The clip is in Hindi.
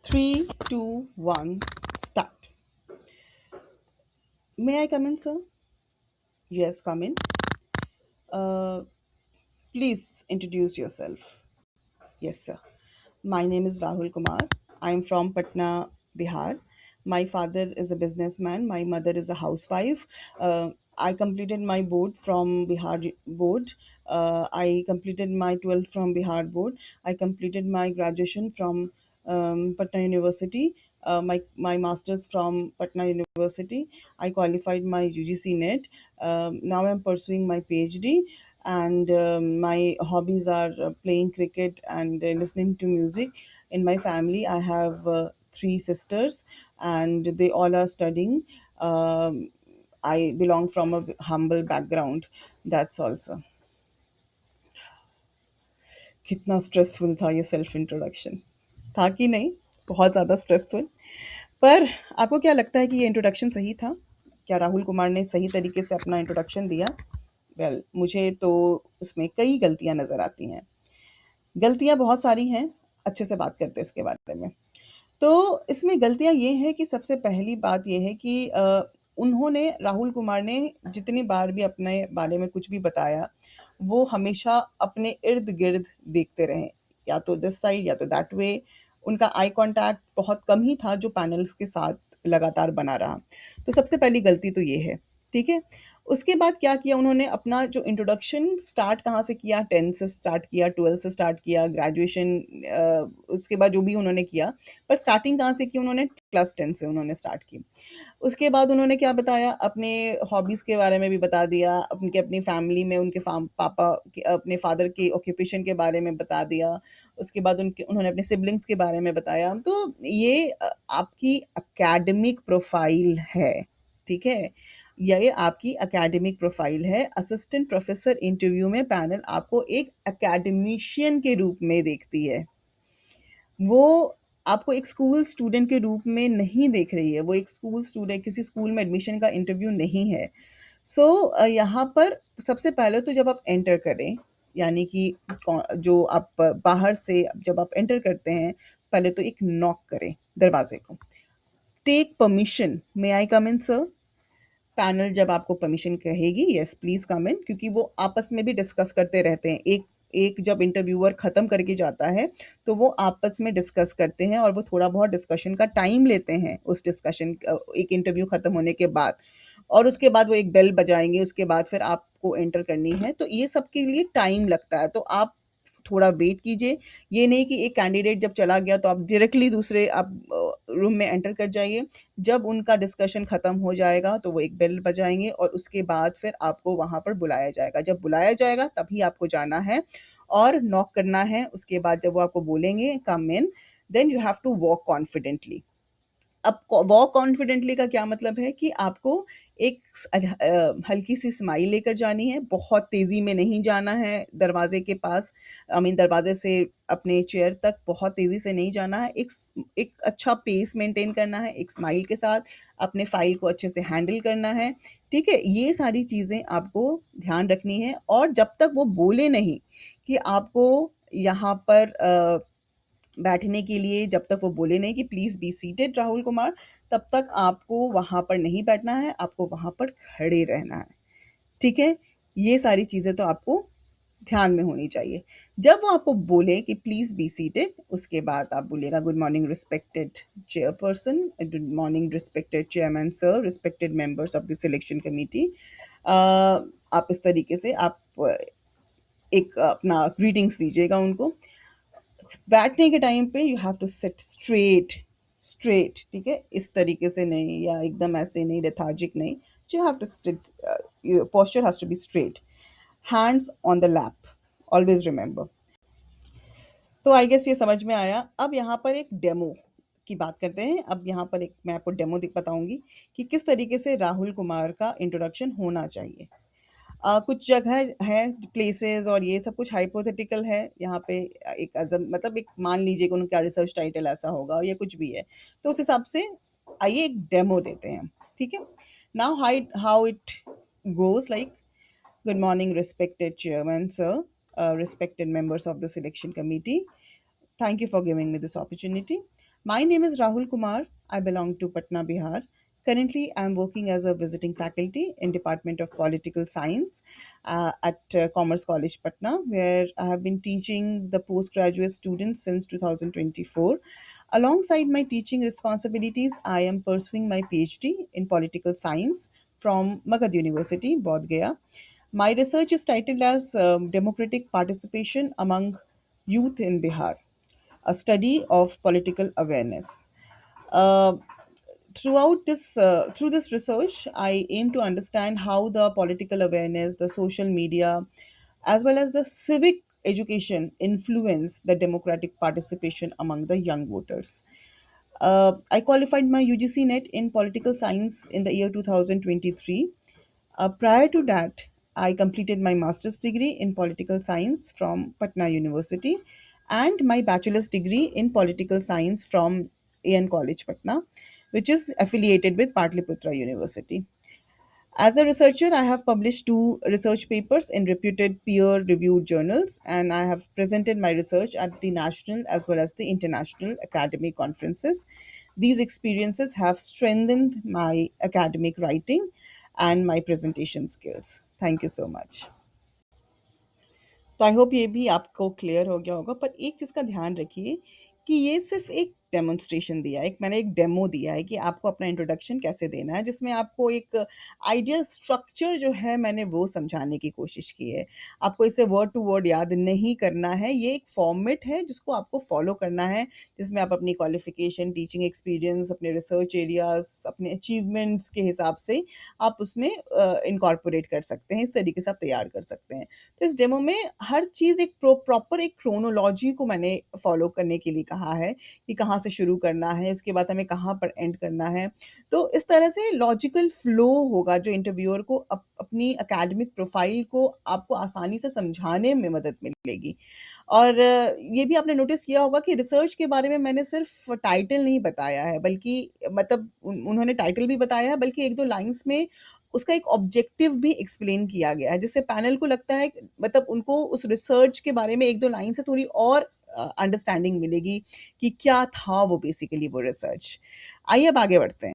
Three, two, one, start. May I come in, sir? Yes, come in. Uh, Please introduce yourself. Yes, sir. My name is Rahul Kumar. I am from Patna, Bihar. My father is a businessman. My mother is a housewife. I completed my board from Bihar board. I completed my 12th from Bihar board. I completed my graduation from Patna University. My master's from Patna University. I qualified my UGC NET. Now I'm pursuing my PhD, and my hobbies are playing cricket and listening to music. In my family, I have three sisters, and they all are studying. I belong from a humble background. That's also कितना स्ट्रेसफुल था ये सेल्फ इंट्रोडक्शन। था कि नहीं? बहुत ज़्यादा स्ट्रेसफुल। पर आपको क्या लगता है कि ये इंट्रोडक्शन सही था? क्या राहुल कुमार ने सही तरीके से अपना इंट्रोडक्शन दिया? मुझे तो उसमें कई गलतियाँ नज़र आती हैं। गलतियाँ बहुत सारी हैं, अच्छे से बात करते हैं इसके बारे में। तो इसमें गलतियाँ ये हैं कि सबसे पहली बात ये है कि उन्होंने राहुल कुमार ने जितनी बार भी अपने बारे में कुछ भी बताया, वो हमेशा अपने इर्द-गिर्द देखते रहे, या तो दिस साइड या तो दैट वे। उनका आई कॉन्टैक्ट बहुत कम ही था जो पैनल्स के साथ लगातार बना रहा। तो सबसे पहली गलती तो ये है, ठीक है? उसके बाद क्या किया उन्होंने, अपना जो इंट्रोडक्शन स्टार्ट कहाँ से किया, 10th से स्टार्ट किया, 12th से स्टार्ट किया, ग्रेजुएशन उसके बाद जो भी उन्होंने किया, पर स्टार्टिंग कहाँ से की उन्होंने, क्लास 10 से उन्होंने स्टार्ट की। उसके बाद उन्होंने क्या बताया, अपने हॉबीज़ के बारे में भी बता दिया, उनके अपनी फैमिली में उनके पापा के, अपने फादर के ऑक्यूपेशन के बारे में बता दिया। उसके बाद उन्होंने अपने सिबलिंग्स के बारे में बताया। तो ये आपकी एकेडमिक प्रोफाइल है, ठीक है? ये आपकी एकेडमिक प्रोफाइल है। असिस्टेंट प्रोफेसर इंटरव्यू में पैनल आपको एक एकेडमिशियन के रूप में देखती है। वो आपको एक स्कूल स्टूडेंट के रूप में नहीं देख रही है। वो एक स्कूल स्टूडेंट, किसी स्कूल में एडमिशन का इंटरव्यू नहीं है। सो यहाँ पर सबसे पहले तो जब आप एंटर करें, यानी कि जो आप बाहर से जब आप एंटर करते हैं, पहले तो एक नॉक करें दरवाजे को। टेक परमिशन, मे आई कम इन सर? पैनल जब आपको परमिशन कहेगी, यस प्लीज़ कम इन, क्योंकि वो आपस में भी डिस्कस करते रहते हैं। एक एक जब इंटरव्यूअर ख़त्म करके जाता है, तो वो आपस में डिस्कस करते हैं और वो थोड़ा बहुत डिस्कशन का टाइम लेते हैं उस डिस्कशन एक इंटरव्यू ख़त्म होने के बाद, और उसके बाद वो एक बेल बजाएँगे, उसके बाद फिर आपको एंटर करनी है। तो ये सब के लिए टाइम लगता है, तो आप थोड़ा वेट कीजिए। ये नहीं कि एक कैंडिडेट जब चला गया तो आप डायरेक्टली दूसरे आप रूम में एंटर कर जाइए। जब उनका डिस्कशन ख़त्म हो जाएगा तो वो एक बेल बजाएँगे और उसके बाद फिर आपको वहाँ पर बुलाया जाएगा। जब बुलाया जाएगा तभी आपको जाना है और नॉक करना है। उसके बाद जब वो आपको बोलेंगे come in, then you have to walk confidently. अब वॉक कॉन्फिडेंटली का क्या मतलब है कि आपको एक हल्की सी स्माइल लेकर जानी है, बहुत तेज़ी में नहीं जाना है दरवाजे के पास, आई मीन दरवाजे से अपने चेयर तक बहुत तेज़ी से नहीं जाना है। एक अच्छा पेस मेंटेन करना है, एक स्माइल के साथ अपने फाइल को अच्छे से हैंडल करना है, ठीक है? ये सारी चीज़ें आपको ध्यान रखनी है, और जब तक वो बोले नहीं कि आपको यहाँ पर बैठने के लिए, जब तक वो बोले नहीं कि please be seated Rahul Kumar, तब तक आपको वहाँ पर नहीं बैठना है, आपको वहाँ पर खड़े रहना है, ठीक है? ये सारी चीज़ें तो आपको ध्यान में होनी चाहिए। जब वो आपको बोले कि प्लीज़ बी सीटेड, उसके बाद आप बोलिएगा good morning respected chairperson, good morning respected chairman sir, respected members of the selection committee. आप इस तरीके से आप एक अपना ग्रीटिंग्स दीजिएगा उनको। बैठने के टाइम पे you have to sit straight, straight, ठीक है? इस तरीके से नहीं, या एकदम ऐसे नहीं, लेथार्जिक नहीं। You have to sit, your posture has to be straight, hands on the lap, always remember. तो आई गेस ये समझ में आया। अब यहाँ पर एक डेमो की बात करते हैं। अब यहाँ पर एक मैं आपको डेमो बताऊँगी कि किस तरीके से राहुल कुमार का इंट्रोडक्शन होना चाहिए। कुछ जगह है, प्लेसेस और ये सब कुछ हाइपोथेटिकल है। यहाँ पे एक मतलब एक मान लीजिए कि उनका रिसर्च टाइटल ऐसा होगा और ये कुछ भी है। तो उस हिसाब से आइए एक डेमो देते हैं, ठीक है? Now how it goes like, good morning respected chairman sir, respected members of the selection committee. Thank you for giving me this opportunity. My name is Rahul Kumar. I belong to Patna, Bihar. Currently, I am working as a visiting faculty in Department of Political Science at Commerce College, Patna, where I have been teaching the postgraduate students since 2024. Alongside my teaching responsibilities, I am pursuing my PhD in Political Science from Magad University, Bodh Gaya. My research is titled as Democratic Participation Among Youth in Bihar, a study of political awareness. Uh, through this research, I aim to understand how the political awareness, the social media, as well as the civic education influence the democratic participation among the young voters. I qualified my UGC NET in political science in the year 2023. Prior to that, I completed my master's degree in political science from Patna University and my bachelor's degree in political science from AN College, Patna, which is affiliated with Patliputra University. As a researcher, I have published two research papers in reputed peer reviewed journals, and I have presented my research at the national as well as the international academic conferences. These experiences have strengthened my academic writing and my presentation skills. Thank you so much. तो आई होप ये भी आपको क्लियर हो गया होगा, पर एक चीज़ का ध्यान रखिए कि ये सिर्फ़ एक डेमोन्स्ट्रेशन दिया है, एक मैंने एक डेमो दिया है कि आपको अपना इंट्रोडक्शन कैसे देना है, जिसमें आपको एक आइडियल स्ट्रक्चर जो है मैंने वो समझाने की कोशिश की है। आपको इसे वर्ड टू वर्ड याद नहीं करना है, ये एक फॉर्मेट है जिसको आपको फ़ॉलो करना है, जिसमें आप अपनी क्वालिफ़िकेशन, टीचिंग एक्सपीरियंस, अपने रिसर्च एरियाज़, अपने अचीवमेंट्स के हिसाब से आप उसमें इनकॉर्पोरेट कर सकते हैं, इस तरीके से आप तैयार कर सकते हैं। तो इस डेमो में हर चीज़ एक प्रॉपर एक क्रोनोलॉजी को मैंने फॉलो करने के लिए कहा है कि कहाँ से शुरू करना है, उसके बाद हमें कहाँ पर एंड करना है। तो इस तरह से लॉजिकल फ्लो होगा जो इंटरव्यूअर को अपनी एकेडमिक प्रोफाइल को आपको आसानी से समझाने में मदद मिलेगी। और ये भी आपने नोटिस किया होगा कि रिसर्च के बारे में मैंने सिर्फ टाइटल नहीं बताया है, बल्कि मतलब उन्होंने टाइटल भी बताया है, बल्कि एक दो लाइंस में उसका एक ऑब्जेक्टिव भी एक्सप्लेन किया गया है, जिससे पैनल को लगता है मतलब उनको उस रिसर्च के बारे में एक दो लाइन से थोड़ी और अंडरस्टैंडिंग मिलेगी कि क्या था वो बेसिकली वो रिसर्च। आइए अब आगे बढ़ते हैं।